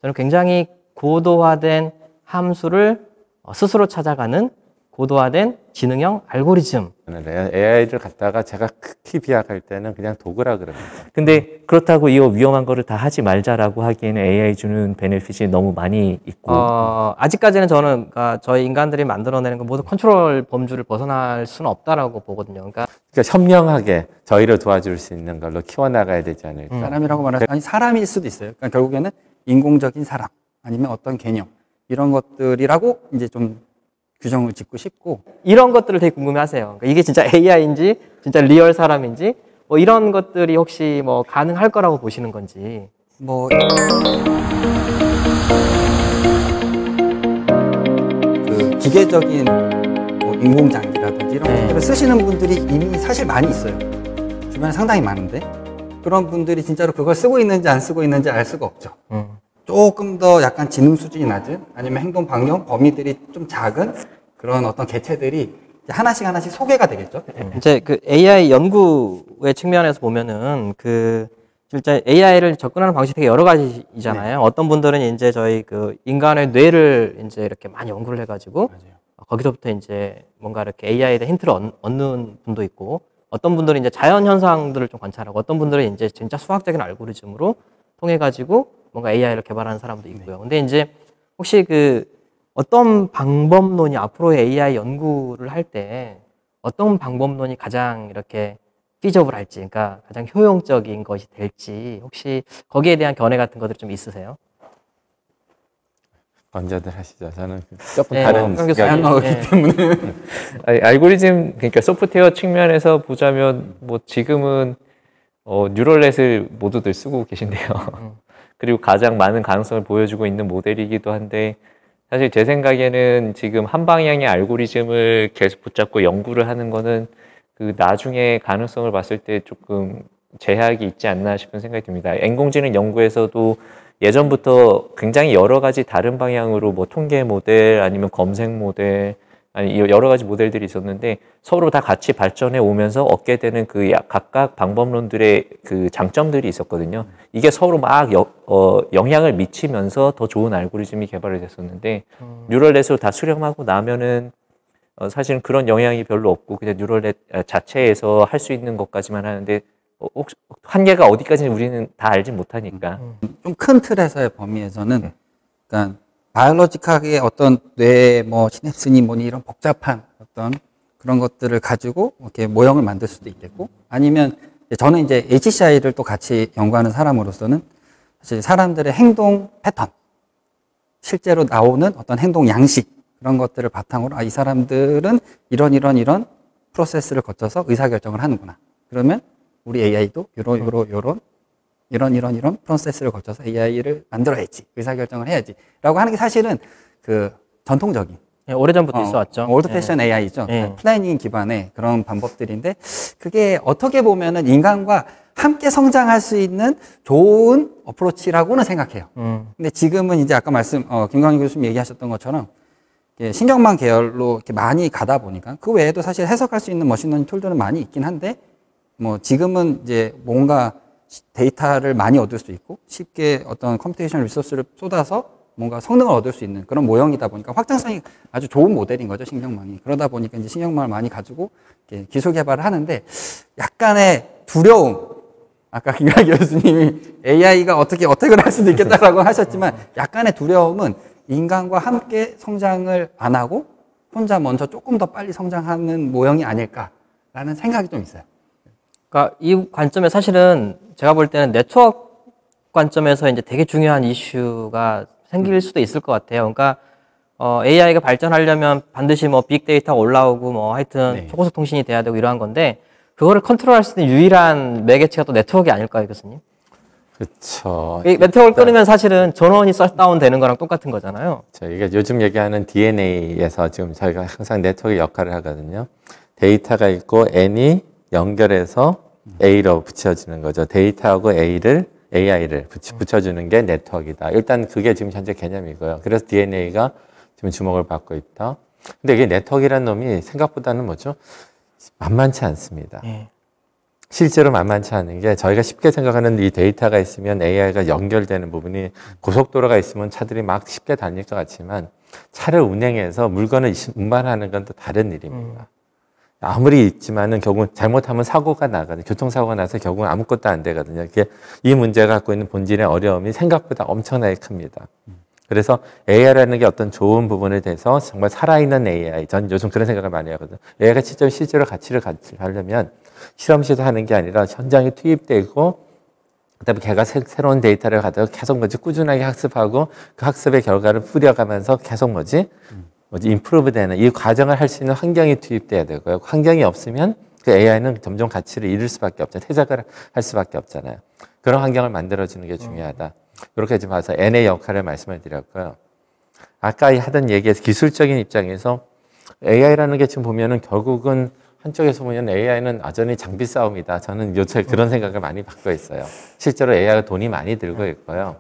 저는 굉장히 고도화된 함수를 스스로 찾아가는 고도화된 지능형 알고리즘. AI를 갖다가 제가 극히 비약할 때는 그냥 도구라 그럽니다. 근데 그렇다고 이 위험한 거를 다 하지 말자라고 하기에는 AI 주는 베네핏이 너무 많이 있고 아직까지는 저는 저희 인간들이 만들어내는 거 모두 컨트롤 범주를 벗어날 수는 없다라고 보거든요. 그러니까 현명하게 저희를 도와줄 수 있는 걸로 키워나가야 되지 않을까. 사람이라고 말하면 아니 사람일 수도 있어요. 그러니까 결국에는 인공적인 사람 아니면 어떤 개념 이런 것들이라고 이제 좀 규정을 짓고 싶고 이런 것들을 되게 궁금해하세요. 그러니까 이게 진짜 AI인지 진짜 리얼 사람인지 뭐 이런 것들이 혹시 뭐 가능할 거라고 보시는 건지. 뭐 그 기계적인 뭐 인공장비라든지 이런 것들을 쓰시는 분들이 이미 사실 많이 있어요. 주변에 상당히 많은데 그런 분들이 진짜로 그걸 쓰고 있는지 안 쓰고 있는지 알 수가 없죠. 조금 더 약간 지능 수준이 낮은 아니면 행동 방향 범위들이 좀 작은 그런 어떤 개체들이 하나씩 하나씩 소개가 되겠죠. 이제 그 AI 연구의 측면에서 보면은 진짜 AI를 접근하는 방식이 되게 여러 가지잖아요. 어떤 분들은 이제 저희 인간의 뇌를 이제 이렇게 많이 연구를 해가지고 거기서부터 이제 뭔가 이렇게 AI에 대한 힌트를 얻는 분도 있고, 어떤 분들은 이제 자연 현상들을 좀 관찰하고, 어떤 분들은 이제 진짜 수학적인 알고리즘으로 통해 가지고 뭔가 AI를 개발하는 사람도 있고요. 근데 이제 혹시 어떤 방법론이 앞으로의 AI 연구를 할 때 어떤 방법론이 가장 이렇게 피저블할지, 그러니까 가장 효용적인 것이 될지 혹시 거기에 대한 견해 같은 것들이 좀 있으세요? 먼저들 하시죠. 저는 조금 다른 다양하기 때문에 알고리즘 그러니까 소프트웨어 측면에서 보자면 뭐 지금은 뉴럴넷을 모두들 쓰고 계신데요. 그리고 가장 많은 가능성을 보여주고 있는 모델이기도 한데 사실 제 생각에는 지금 한 방향의 알고리즘을 계속 붙잡고 연구를 하는 거는 나중에 가능성을 봤을 때 조금 제약이 있지 않나 싶은 생각이 듭니다. 인공지능 연구에서도 예전부터 굉장히 여러 가지 다른 방향으로 뭐 통계 모델 아니면 검색 모델 아니 여러 가지 모델들이 있었는데 서로 다 같이 발전해 오면서 얻게 되는 각각 방법론들의 장점들이 있었거든요. 이게 서로 막 영향을 미치면서 더 좋은 알고리즘이 개발이 됐었는데 뉴럴넷으로 다 수렴하고 나면은 사실은 그런 영향이 별로 없고 그냥 뉴럴넷 자체에서 할 수 있는 것까지만 하는데 혹시 한계가 어디까지는 우리는 다 알지 못하니까. 좀 큰 틀에서의 범위에서는 그러니까 바이올로직하게 어떤 뇌 뭐 시냅스니 뭐니 이런 복잡한 어떤 그런 것들을 가지고 이렇게 모형을 만들 수도 있겠고, 아니면 저는 이제 HCI를 또 같이 연구하는 사람으로서는 사실 사람들의 행동 패턴, 실제로 나오는 어떤 행동 양식 그런 것들을 바탕으로 이 사람들은 이런 프로세스를 거쳐서 의사결정을 하는구나. 그러면 우리 AI도 이런 프로세스를 거쳐서 AI를 만들어야지, 의사결정을 해야지 라고 하는 게 사실은 전통적인 오래전부터 있어왔죠. 올드 패션 AI죠. 플래닝 기반의 그런 방법들인데 그게 어떻게 보면은 인간과 함께 성장할 수 있는 좋은 어프로치라고는 생각해요. 근데 지금은 이제 아까 김광희 교수님 얘기하셨던 것처럼 신경망 계열로 이렇게 많이 가다 보니까 그 외에도 사실 해석할 수 있는 머신러닝 툴들은 많이 있긴 한데 뭐 지금은 이제 뭔가 데이터를 많이 얻을 수 있고 쉽게 어떤 컴퓨테이션 리소스를 쏟아서 뭔가 성능을 얻을 수 있는 그런 모형이다 보니까 확장성이 아주 좋은 모델인 거죠, 신경망이. 그러다 보니까 이제 신경망을 많이 가지고 기술 개발을 하는데 약간의 두려움, 아까 김광희 교수님이 AI가 어택을 할 수도 있겠다라고 하셨지만 약간의 두려움은 인간과 함께 성장을 안 하고 혼자 먼저 조금 더 빨리 성장하는 모형이 아닐까라는 생각이 좀 있어요. 그러니까 이 관점에 사실은 제가 볼 때는 네트워크 관점에서 이제 되게 중요한 이슈가 생길 수도 있을 것 같아요. 그러니까 AI가 발전하려면 반드시 뭐 빅데이터가 올라오고 뭐 하여튼 초고속 통신이 돼야 되고 이러한 건데 그거를 컨트롤할 수 있는 유일한 매개체가 또 네트워크가 아닐까요, 교수님? 그렇죠. 네트워크를 끊으면 사실은 전원이 셧다운 되는 거랑 똑같은 거잖아요. 이게 요즘 얘기하는 DNA에서 지금 저희가 항상 네트워크 역할을 하거든요. 데이터가 있고 N이 연결해서 A로 붙여주는 거죠. 데이터하고 AI를 붙여주는 게 네트워크이다. 일단 그게 지금 현재 개념이고요. 그래서 DNA가 지금 주목을 받고 있다. 근데 이게 네트워크라는 놈이 생각보다는 뭐죠? 만만치 않습니다. 실제로 만만치 않은 게 저희가 쉽게 생각하는 이 데이터가 있으면 AI가 연결되는 부분이 고속도로가 있으면 차들이 막 쉽게 다닐 것 같지만 차를 운행해서 물건을 운반하는 건 또 다른 일입니다. 아무리 있지만은 결국은 잘못하면 사고가 나거든요. 교통사고가 나서 결국은 아무것도 안 되거든요. 이게 이 문제가 갖고 있는 본질의 어려움이 생각보다 엄청나게 큽니다. 그래서 AI라는 게 어떤 좋은 부분에 대해서 정말 살아있는 AI, 전 요즘 그런 생각을 많이 하거든요. AI가 실제로 가치를 가지려면 실험실에서 하는 게 아니라 현장에 투입되고 그다음에 걔가 새로운 데이터를 가지고 계속 꾸준하게 학습하고 그 학습의 결과를 뿌려가면서 계속 임프루브 되는 이 과정을 할 수 있는 환경이 투입돼야 되고요. 환경이 없으면 그 AI는 점점 가치를 잃을 수밖에 없잖아요. 퇴작을 할 수밖에 없잖아요. 그런 환경을 만들어주는 게 중요하다. 이렇게 좀 봐서 N의 역할을 말씀을 드렸고요. 아까 하던 얘기에서 기술적인 입장에서 AI라는 게 지금 보면은 결국은 한쪽에서 보면 AI는 여전히 장비 싸움이다. 저는 요새 그런 생각을 많이 받고 있어요. 실제로 AI가 돈이 많이 들고 있고요.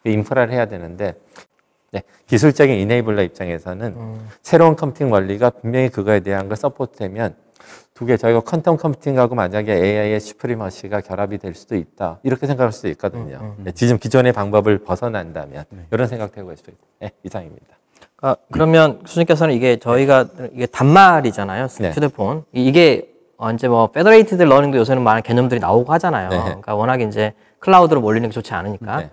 인프라를 해야 되는데 네, 기술적인 이네이블러 입장에서는 새로운 컴퓨팅 원리가 분명히 그거에 대한 걸 서포트되면 두 개 저희가 퀀텀 컴퓨팅하고 만약에 AI의 슈프리머시가 결합이 될 수도 있다. 이렇게 생각할 수도 있거든요. 네, 지금 기존의 방법을 벗어난다면 이런 생각되고 있습니다. 네, 이상입니다. 그러면 교수님께서는 이게 저희가 이게 단말이잖아요. 네. 휴대폰. 이게 이제 뭐 페더레이티드 러닝도 요새는 많은 개념들이 나오고 하잖아요. 네. 그러니까 워낙 이제 클라우드로 몰리는 게 좋지 않으니까.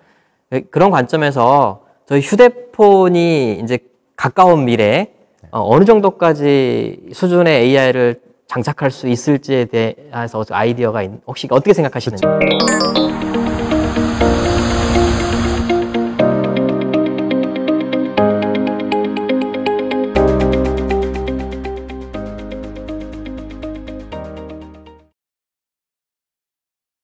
네. 그런 관점에서 저희 휴대폰이 이제 가까운 미래에 어느 정도까지 수준의 AI를 장착할 수 있을지에 대해서 아이디어가 혹시 어떻게 생각하시는지.